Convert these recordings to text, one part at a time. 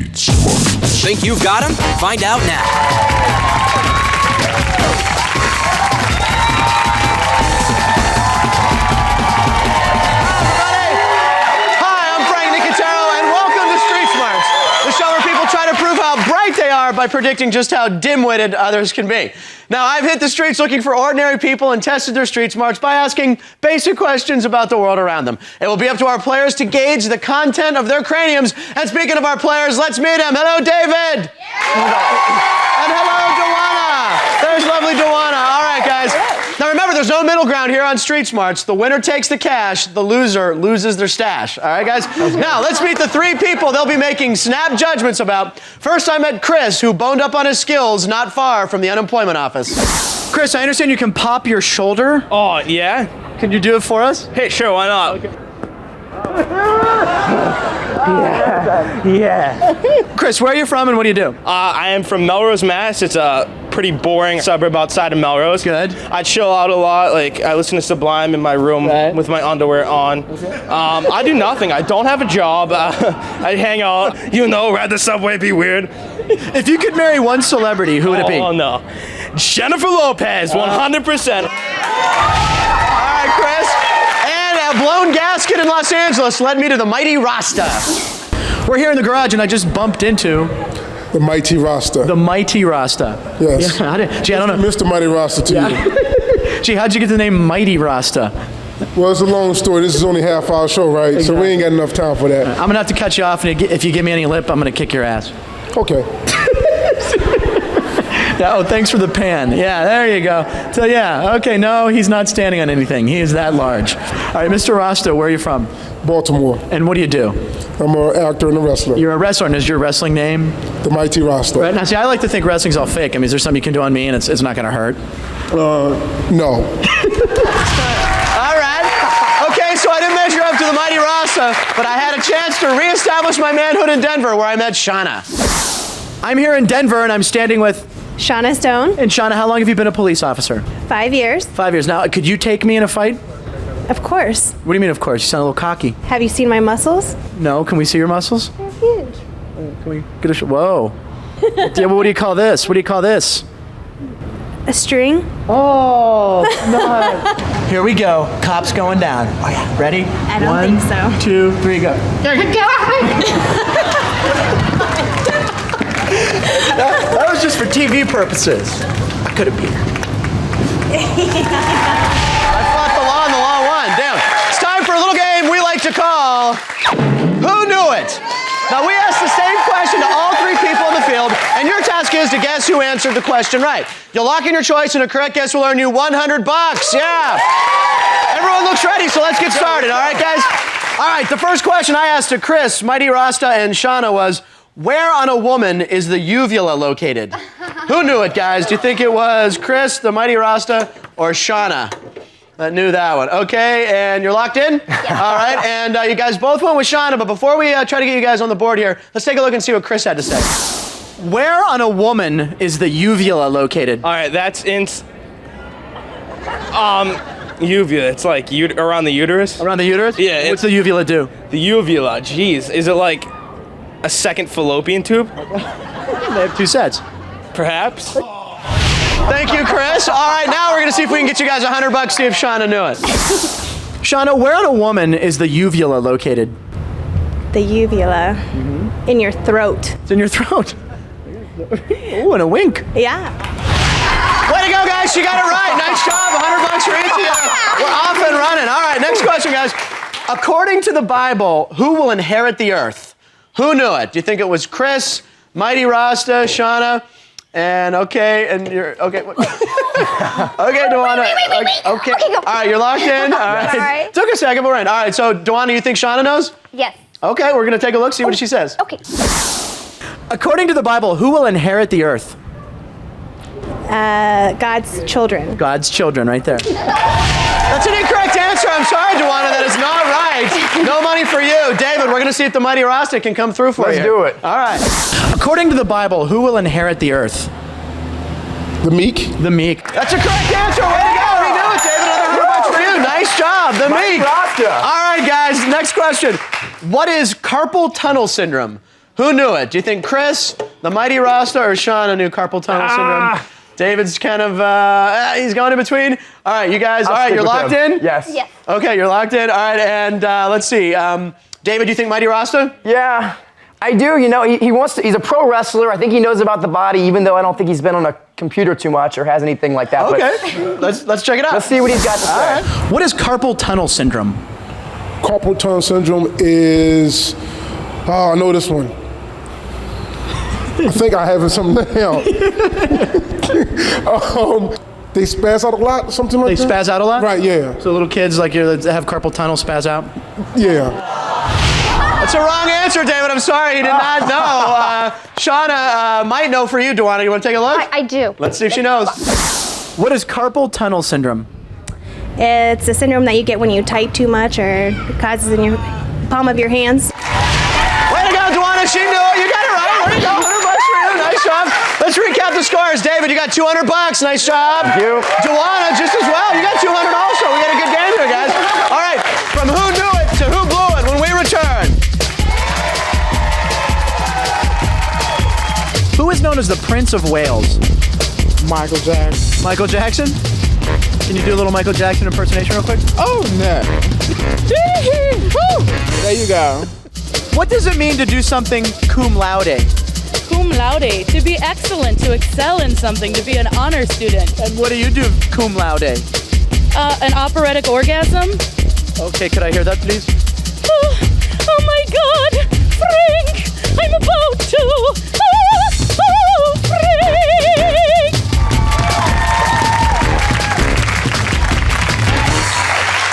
Street Smarts. Think you've got him? Find out now. Hi, I'm Frank Nicotero, and welcome to Street Smarts, the show where people try to prove how bright they are by predicting just how dim-witted others can be. Now, I've hit the streets looking for ordinary people and tested their street smarts by asking basic questions about the world around them. It will be up to our players to gauge the content of their craniums. And speaking of our players, let's meet them. Hello, David. Yeah. And hello, Dawanna. There's lovely Dawanna. All right, guys. Now remember, there's no middle ground here on Street Smarts. The winner takes the cash, the loser loses their stash. All right, guys? Now, let's meet the three people they'll be making snap judgments about. First, I met Chris, who boned up on his skills not far from the unemployment office. Chris, I understand you can pop your shoulder. Oh, yeah? Can you do it for us? Hey, sure, why not? Okay. Yeah. Chris, where are you from and what do you do? I am from Melrose, Mass. It's a pretty boring suburb outside of Melrose. Good. I chill out a lot. Like, I listen to Sublime in my room with my underwear on. Okay. I do nothing. I don't have a job. I hang out, ride the subway, be weird. If you could marry one celebrity, who would it be? Oh, no. Jennifer Lopez, 100%. All right, Chris. And a blown gasket in Los Angeles led me to the mighty Rasta. We're here in the garage, and I just bumped into the mighty Rasta. The mighty Rasta. Yes. Yeah, gee, I don't know. Mr. Mighty Rasta to you. Gee, how'd you get the name Mighty Rasta? Well, it's a long story. This is only half our show, right? Exactly. So we ain't got enough time for that. I'm gonna have to cut you off, and if you give me any lip, I'm gonna kick your ass. Okay. Oh, thanks for the pan. Yeah, there you go. So yeah, okay, no, he's not standing on anything. He is that large. All right, Mr. Rasta, where are you from? Baltimore. And what do you do? I'm an actor and a wrestler. You're a wrestler, and is your wrestling name? The Mighty Rasta. Right, now see, I like to think wrestling's all fake. I mean, is there something you can do on me and it's not gonna hurt? No. All right. Okay, so I didn't measure up to the mighty Rasta, but I had a chance to reestablish my manhood in Denver, where I met Shana. I'm here in Denver, and I'm standing with Shana Stone. And Shana, how long have you been a police officer? 5 years. 5 years. Now, could you take me in a fight? Of course. What do you mean, of course? You sound a little cocky. Have you seen my muscles? No. Can we see your muscles? They're huge. Can we get a whoa. Yeah, well, what do you call this? What do you call this? A string. Oh, nice. Here we go. Cops going down. Oh, yeah. Ready? I don't think so. 1, 2, 3, go. That was just for TV purposes. I could have beat her. I fought the law and the law won. Damn. It's time for a little game we like to call Who Knew It? Now, we asked the same question to all three people in the field, and your task is to guess who answered the question right. You'll lock in your choice, and a correct guess will earn you $100. Yeah. Everyone looks ready, so let's get started. All right, guys? All right, the first question I asked to Chris, Mighty Rasta, and Shana was, where on a woman is the uvula located? Who knew it, guys? Do you think it was Chris, the Mighty Rasta, or Shana that knew that one? Okay, and you're locked in? Yeah. All right, and you guys both went with Shana, but before we try to get you guys on the board here, let's take a look and see what Chris had to say. Where on a woman is the uvula located? All right, that's in... uvula, it's like around the uterus. Around the uterus? Yeah. What's the uvula do? The uvula, geez, is it like a second fallopian tube? They have 2 sets. Perhaps. Thank you, Chris. All right, now we're going to see if we can get you guys $100, see if Shana knew it. Shana, where on a woman is the uvula located? The uvula. In your throat. It's in your throat. Ooh, and a wink. Yeah. Way to go, guys. She got it right. Nice job. $100 for each of you. We're off and running. All right, next question, guys. According to the Bible, who will inherit the earth? Who knew it? Do you think it was Chris, Mighty Rasta, Shana, and okay, and you're, okay. Okay, Dawanna. Wait. Okay. Go. All right, you're locked in. All right. All right. Took a second, but we're in. All right, so Dawanna, you think Shana knows? Yes. Okay, we're going to take a look, see what she says. Okay. According to the Bible, who will inherit the earth? God's children. God's children, right there. That's an incorrect answer. I'm sorry, Dawanna, that is not right. No money for you. David, we're going to see if the Mighty Rasta can come through for you. Let's do it. All right. According to the Bible, who will inherit the earth? The meek. The meek. That's a correct answer. Way to go. He knew it, David. Another $100 for you. Nice job. The meek. Rasta. All right, guys. Next question. What is carpal tunnel syndrome? Who knew it? Do you think Chris, the mighty Rasta, or Shana knew carpal tunnel syndrome? David's kind of, he's going in between. All right, you guys, all right, you're locked in? Yes. Yes. Okay, you're locked in. All right, and let's see. David, do you think mighty Rasta? Yeah, I do. You know, he wants to, he's a pro wrestler. I think he knows about the body, even though I don't think he's been on a computer too much or has anything like that. Okay, let's check it out. Let's see what he's got to say. All right. What is carpal tunnel syndrome? Carpal tunnel syndrome is, I know this one. I think I have it something down. They spaz out a lot, something like They that? spaz out a lot? Right, yeah. So little kids like you that have carpal tunnel spaz out? Yeah. That's a wrong answer, David. I'm sorry, he did not know. Shana might know for you, Dawanna. You want to take a look? I do. Let's see if she knows. What is carpal tunnel syndrome? It's a syndrome that you get when you type too much or it causes in your palm of your hands. Way to go, Dawanna. She knew it. You got it right. There you go. $100 for you. Nice job. Let's recap the scores. David, you got $200. Nice job. Thank you. Dawanna, just as well. You got $200 also. We got a good game here, guys. All right. From who knew it to who blew it when we return. Who is known as the Prince of Wales? Michael Jackson. Michael Jackson? Can you do a little Michael Jackson impersonation real quick? Oh, no. There you go. What does it mean to do something cum laude? Cum laude, to be excellent, to excel in something, to be an honor student. And what do you do cum laude? An operatic orgasm? Okay, could I hear that, please? Oh my God, Frank, I'm about to. Oh, Frank.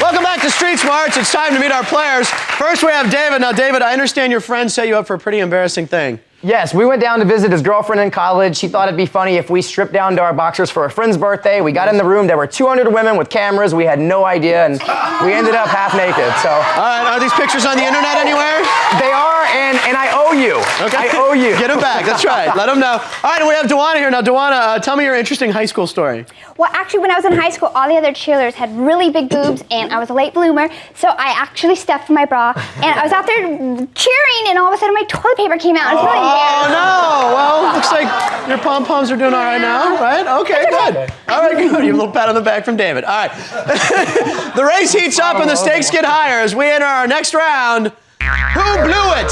Welcome back to Street Smarts. It's time to meet our players. First, we have David. Now, David, I understand your friend set you up for a pretty embarrassing thing. Yes, we went down to visit his girlfriend in college. She thought it'd be funny if we stripped down to our boxers for a friend's birthday. We got in the room. There were 200 women with cameras. We had no idea, and we ended up half naked. So. All right, are these pictures on the internet anywhere? They are, and I owe you. Okay. I owe you. Get them back. That's right. Let them know. All right, and we have Dawanna here. Now, Dawanna, tell me your interesting high school story. Well, actually, when I was in high school, all the other cheerleaders had really big boobs, and I was a late bloomer, so I actually stuffed my bra, and I was out there cheering, and all of a sudden my toilet paper came out. I was really embarrassed. Oh, no. Well, looks like your pom-poms are doing all right now, right? Okay, good. All right, good. You have a little pat on the back from David. All right. The race heats up and the stakes get higher as we enter our next round. Who blew it?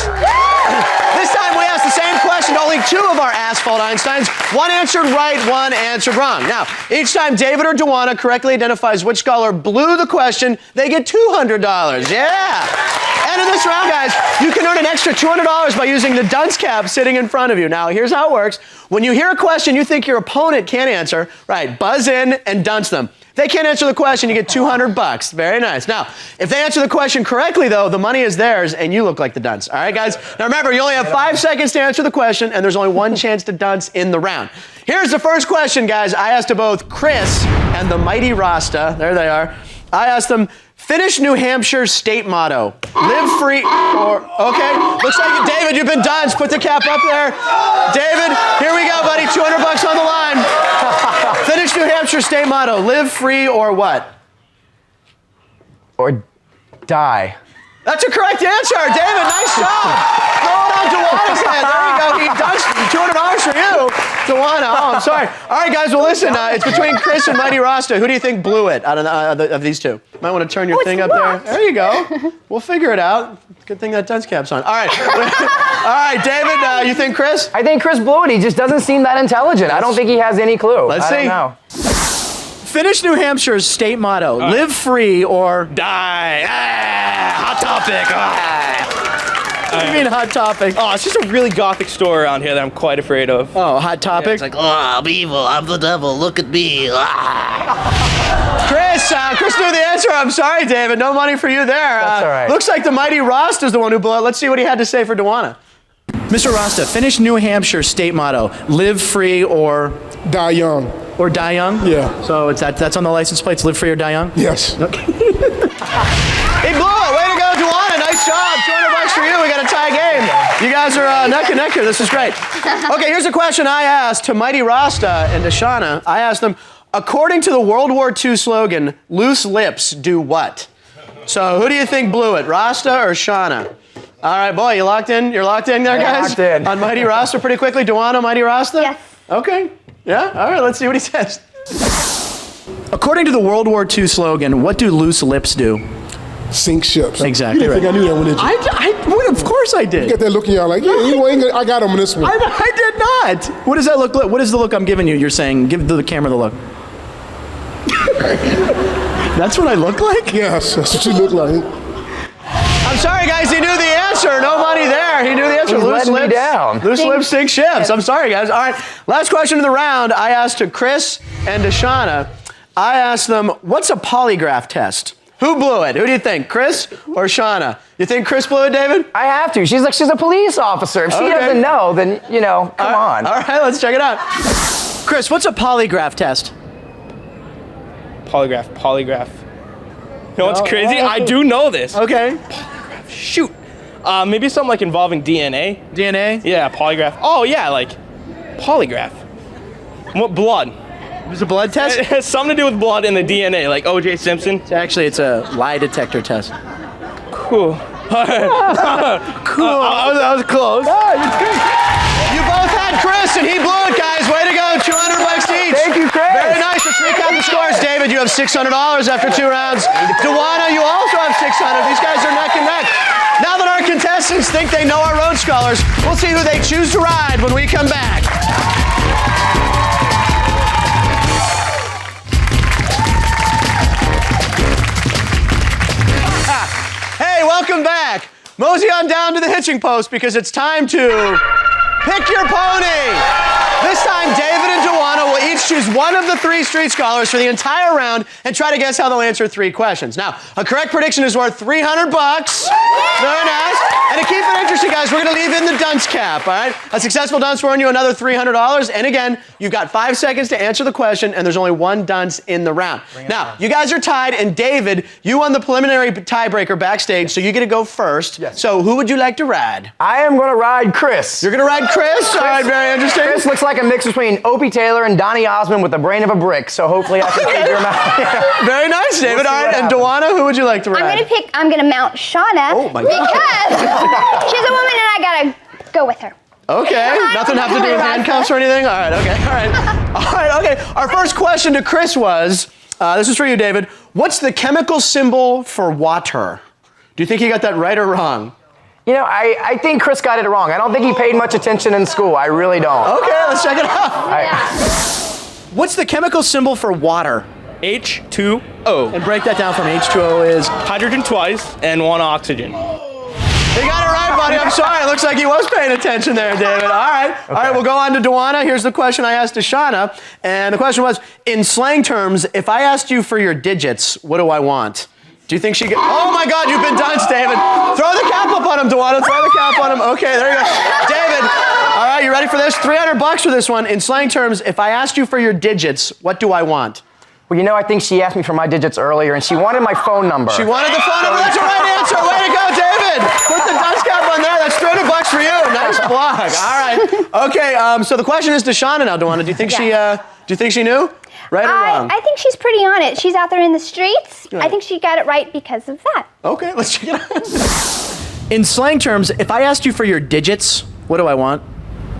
This time we asked the same question to only two of our Asphalt Einsteins. One answered right, one answered wrong. Now, each time David or Dawanna correctly identifies which scholar blew the question, they get $200. Yeah! And in this round, guys, you can earn an extra $200 by using the dunce cap sitting in front of you. Now, here's how it works. When you hear a question you think your opponent can't answer, right, buzz in and dunce them. If they can't answer the question, you get $200. Very nice. Now, if they answer the question correctly, though, the money is theirs, and you look like the dunce. All right, guys? Now, remember, you only have 5 seconds to answer the question, and there's only one chance to dunce in the round. Here's the first question, guys. I asked to both Chris and the mighty Rasta. There they are. I asked them, finish New Hampshire's state motto. Live free or, okay. Looks like, David, you've been done. Put the cap up there. David, here we go, buddy. $200 on the line. Finish New Hampshire state motto. Live free or what? Or die. That's a correct answer. David, nice job. Throw it on Dawanna's head. There you go. He does $200 for you. Dawanna, oh, I'm sorry. All right, guys, well, listen. It's between Chris and Mighty Rasta. Who do you think blew it out of these two? Might want to turn your thing up there. There you go. We'll figure it out. Good thing that dunce cap's on. All right. All right, David, you think Chris? I think Chris blew it. He just doesn't seem that intelligent. I don't think he has any clue. Let's see. I don't know. Finish New Hampshire's state motto. Live free or Die. Hot topic. What do you mean hot topic? Oh, it's just a really gothic store around here that I'm quite afraid of. Oh, hot topic? It's like, oh, I'm evil. I'm the devil. Look at me. Chris knew the answer. I'm sorry, David. No money for you there. That's all right. Looks like the mighty Rasta is the one who blew it. Let's see what he had to say for Dawanna. Mr. Rasta, finish New Hampshire's state motto. Live free or Die young. die young? Yeah. So it's that's on the license plates. Live free or die young? Yes. He blew it. Way to go, Dawanna. Nice job. $200 for you. We got a tie game. You guys are neck and neck here. This is great. Okay, here's a question I asked to Mighty Rasta and to Shana. I asked them, according to the World War II slogan, loose lips do what? So who do you think blew it, Rasta or Shana? All right, boy, you locked in? You're locked in there, guys? Locked in. On Mighty Rasta pretty quickly. Dawanna, Mighty Rasta? Yes. Okay. Yeah? All right, let's see what he says. According to the World War II slogan, what do loose lips do? Sink ships. Exactly You didn't think I knew that one, did you? Well, of course I did. You got that look in your eye like, yeah, I got him on this one. I did not. What does that look like? What is the look I'm giving you? You're saying, give the camera the look. That's what I look like? Yes, that's what you look like. I'm sorry, guys, he knew the answer. Nobody there. He knew the answer. He's letting me down. Loose lips sink ships. I'm sorry, guys. All right, last question of the round. I asked to Chris and to Shana. I asked them, what's a polygraph test? Who blew it? Who do you think, Chris or Shana? You think Chris blew it, David? I have to. She's a police officer. If she doesn't know, then, come on. All right, let's check it out. Chris, what's a polygraph test? Polygraph. You know what's crazy? I do know this. Okay. Shoot. Maybe something like involving DNA. DNA? Yeah, polygraph. Oh, yeah, like polygraph. What, blood? It was a blood test? It has something to do with blood and the DNA, like O.J. Simpson. Actually, it's a lie detector test. Cool. Cool. That was close. You both had Chris, and he blew it, guys. Way to go. $200 each. Thank you, Chris. Very nice. Let's recap the scores. David, you have $600 after 2 rounds. Dawanna, you also have $600. These guys are neck and neck. Now that our contestants think they know our road scholars, we'll see who they choose to ride when we come back. Hey, welcome back. Mosey on down to the hitching post because it's time to pick your pony. This time, David and Dawanna will each choose one of the 3 street scholars for the entire round and try to guess how they'll answer 3 questions. Now, a correct prediction is worth $300. Very nice. And to keep it interesting, guys, we're going to leave in the dunce cap, all right? A successful dunce will earn you another $300. And again, you've got 5 seconds to answer the question, and there's only 1 dunce in the round. Now, you guys are tied, and David, you won the preliminary tiebreaker backstage, so you get to go first. Yes. So who would you like to ride? I am going to ride Chris. You're going to ride Chris? All right, very interesting. Chris looks like a mix between Opie Taylor and Donny Osmond with the brain of a brick, so hopefully I can figure him out. Very nice, David. We'll All right, and happens. Dawanna, who would you like to ride? I'm gonna mount Shana Oh, my God. because she's a woman and I gotta go with her. Okay, nothing have to do with handcuffs or anything? All right, okay, all right. All right, okay. Our first question to Chris was, this is for you, David. What's the chemical symbol for water? Do you think he got that right or wrong? I think Chris got it wrong. I don't think he paid much attention in school. I really don't. Okay, let's check it out. What's the chemical symbol for water? H2O. And break that down for me. H2O is... Hydrogen twice and 1 oxygen. You got it right, buddy. I'm sorry. It looks like he was paying attention there, David. All right. Okay. All right, we'll go on to Dawanna. Here's the question I asked to Shana. And the question was, in slang terms, if I asked you for your digits, what do I want? Do you think she get... Oh, my God, you've been dunced, David. Throw the cap up on him, Dawanna. Throw the cap on him. Okay, there you go. David, all right, you ready for this? $300 for this one. In slang terms, if I asked you for your digits, what do I want? Well, I think she asked me for my digits earlier, and she wanted my phone number. She wanted the phone number. That's the right answer. Way to go, David. Put the dunce cap on there. That's $300 for you. Nice block. All right. Okay, so the question is to Shana now, Dawanna. Do you think she knew? Right or wrong? I think she's pretty on it. She's out there in the streets. I think she got it right because of that. Okay, let's check it out. In slang terms, if I asked you for your digits, what do I want?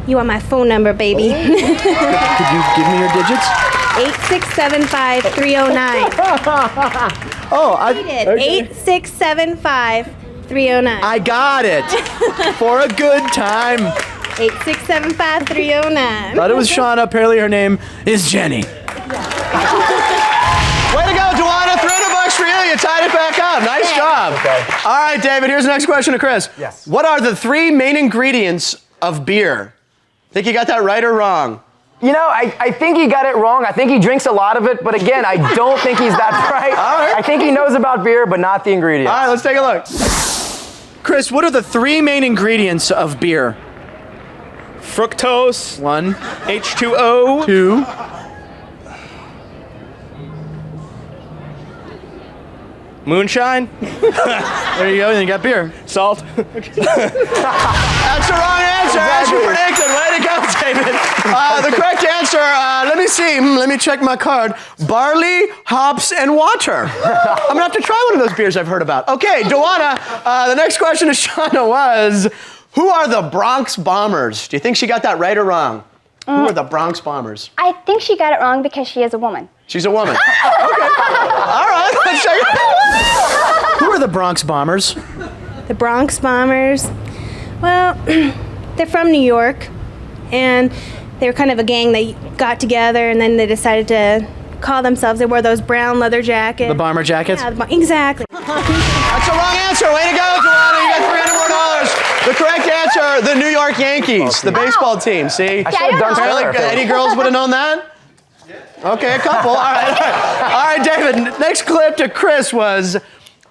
You want my phone number, baby. Could you give me your digits? 8675309. Oh, I did. 8675309. I got it. For a good time. 8675309. Thought it was Shana. Apparently her name is Jenny. Way to go, Dawanna. $300 for you. You tied it back up. Nice job. Okay. All right, David, here's the next question to Chris. Yes. What are the 3 main ingredients of beer? Think you got that right or wrong? I think he got it wrong. I think he drinks a lot of it, but again, I don't think he's that bright. All right. I think he knows about beer, but not the ingredients. All right, let's take a look. Chris, what are the 3 main ingredients of beer? Fructose. 1, H2O. 2. Moonshine. There you go. Then you got beer. Salt. That's the wrong answer, as you predicted. Way to go, David. The correct answer, let me see. Let me check my card. Barley, hops, and water. I'm gonna have to try one of those beers I've heard about. Okay, Dawanna, the next question to Shana was, who are the Bronx Bombers? Do you think she got that right or wrong? Who are the Bronx Bombers? I think she got it wrong because she is a woman. She's a woman. Okay. All right, let's check it. Who are the Bronx Bombers? The Bronx Bombers. Well, they're from New York, and they were kind of a gang. They got together, and then they decided to call themselves. They wore those brown leather jackets. The bomber jackets? Yeah, exactly. That's a wrong answer. Way to go, Dawanna. You got $300 more. The correct answer, the New York Yankees, the baseball team. See? I should have done Apparently, any girls would have known that? Okay, a couple. All right, David. Next clip to Chris was,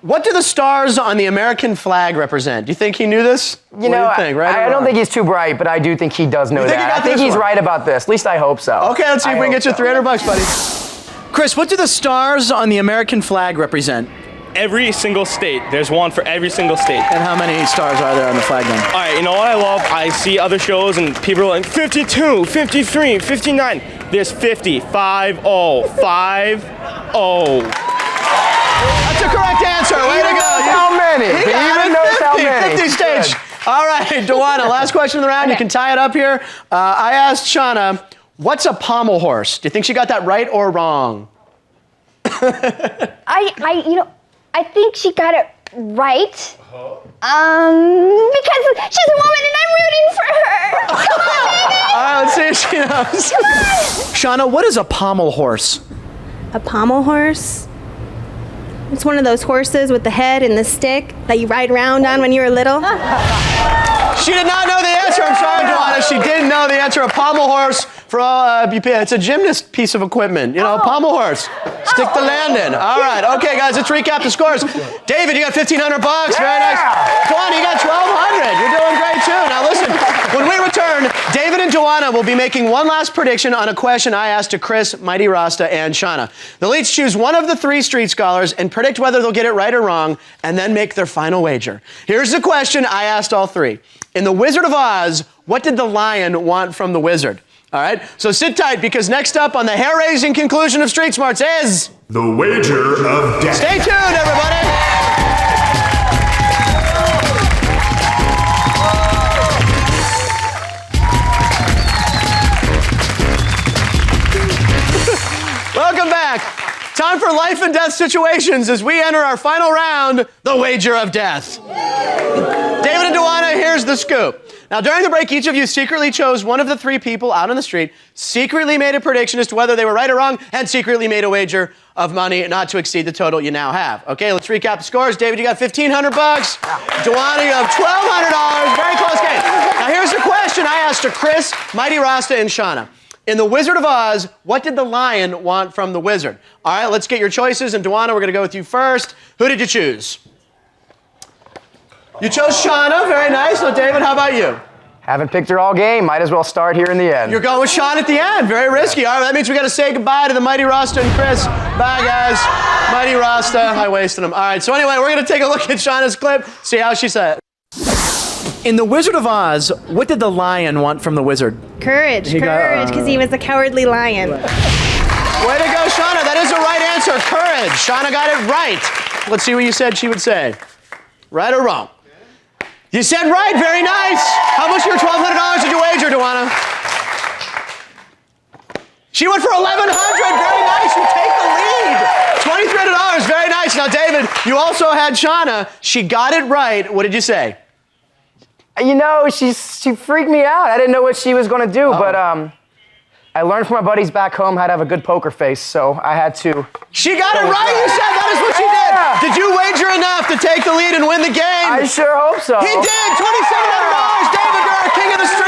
what do the stars on the American flag represent? Do you think he knew this? You know, I don't think he's too bright, but I do think he does know that. I think he's right about this. At least I hope so. Okay, let's see if we can get you $300, buddy. Chris, what do the stars on the American flag represent? Every single state. There's one for every single state. And how many stars are there on the flag then? All right, you know what I love? I see other shows and people are like 52, 53, 59. There's 50. 50. 50. That's a correct answer. Way to go. How many? He got it. 50 stage. All right, Dawanna, last question of the round. You can tie it up here. I asked Shana, what's a pommel horse? Do you think she got that right or wrong? I think she got it right. Because she's a woman and I'm rooting for her. Come on, baby. All right, let's see if she knows. Shana, what is a pommel horse? A pommel horse? It's one of those horses with the head and the stick that you ride around on when you were little. She did not know the answer. I'm sorry, Dawanna. She didn't know the answer. A pommel horse for it's a gymnast piece of equipment. You know, a pommel horse. Stick the landing. All right. Okay, guys, let's recap the scores. David, you got $1,500. Very nice. Dawanna, you got $1,200. You're doing great too. Now listen, when we return, David and Dawanna will be making one last prediction on a question I asked to Chris, Mighty Rasta, and Shana. They'll each choose one of the three street scholars and predict whether they'll get it right or wrong, and then make their final wager. Here's the question I asked all three. In The Wizard of Oz, what did the lion want from the wizard? All right, so sit tight because next up on the hair-raising conclusion of Street Smarts is... The Wager of Death. Stay tuned, everybody. Welcome back. Time for life and death situations as we enter our final round, the Wager of Death. David and Dawanna, here's the scoop. Now, during the break, each of you secretly chose one of the three people out on the street, secretly made a prediction as to whether they were right or wrong, and secretly made a wager of money not to exceed the total you now have. Okay, let's recap the scores. David, you got $1,500. Dawanna, you have $1,200. Very close game. Now, here's the question I asked to Chris, Mighty Rasta, and Shana. In The Wizard of Oz, what did the lion want from the wizard? All right, let's get your choices. And Dawanna, we're going to go with you first. Who did you choose? You chose Shana. Very nice. So, David, how about you? Haven't picked her all game. Might as well start here in the end. You're going with Shana at the end. Very risky. All right, that means we got to say goodbye to the Mighty Rasta and Chris. Bye, guys. Mighty Rasta. I wasted them. All right, so anyway, we're going to take a look at Shana's clip, see how she said. In The Wizard of Oz, what did the lion want from the wizard? Courage, because he was a cowardly lion. Way to go, Shana. That is the right answer. Courage. Shana got it right. Let's see what you said she would say. Right or wrong? You said right. Very nice. How much of your $1,200 did you wager, Dawanna? She went for $1,100. Very nice. You take the lead. $2,300. Very nice. Now, David, you also had Shana. She got it right. What did you say? You know, she freaked me out. I didn't know what she was going to do, but I learned from my buddies back home how to have a good poker face, so I had to... She got it right, you said that is what she did. Did you wager enough to take the lead and win the game? I sure hope so. He did, $2,700. David, you're our king of the street.